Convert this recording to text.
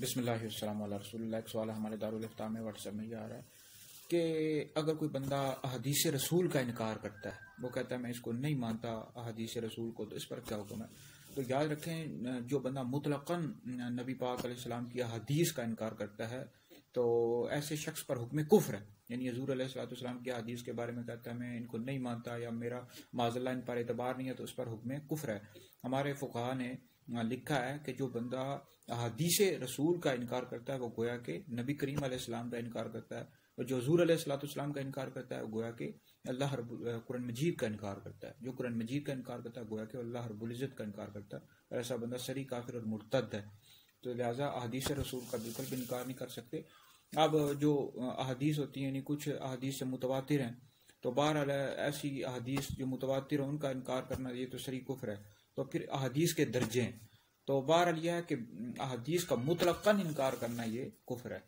بسم اللہ والسلام علی رسول اللہ۔ ایک سوال ہمارے دارالفتاح میں واٹس ایپ میں یہ آ رہا ہے کہ اگر کوئی بندہ احادیث رسول کا انکار کرتا ہے، وہ کہتا ہے میں اس کو نہیں مانتا احادیث رسول کو، تو اس پر کیا حکم ہے؟ تو یاد رکھیں، جو بندہ مطلقاً نبی پاک علیہ السلام کی احادیث کا انکار کرتا ہے تو ایسے شخص پر حکم کفر ہے۔ یعنی حضور علیہ السلام کی حدیث کے بارے میں کہتا ہے میں ان کو نہیں مانتا یا میرا معاذ اللہ ان پر اعتبار نہیں ہے، تو اس پر حکم کفر ہے۔ ہمارے فقہا نے لکھا ہے کہ جو بندہ احادیث رسول کا انکار کرتا ہے وہ گویا کہ نبی کریم علیہ السلام کا انکار کرتا ہے، اور جو حضور علیہ السلام کا انکار کرتا ہے وہ گویا کہ قرآن مجید کا انکار کرتا ہے۔ جو قرآن مجید کا انکار کرتا ہے گویا کہ اللہ رب العزت کا انکار کرتا ہے، اور ایسا بندہ صریح کافر اور مرتد ہے۔ تو لہٰذا احادیث رسول کا بالکل بھی انکار نہیں کر سکتے۔ اب جو احادیث ہوتی ہیں، یعنی کچھ احادیث سے متواتر ہیں، تو بہرحال ایسی احادیث جو متواتر ہیں ان کا انکار کرنا یہ تو صریح کفر ہے۔ تو پھر احادیث کے درجے ہیں، تو بہرحال یہ ہے کہ احادیث کا مطلقاً انکار کرنا یہ کفر ہے۔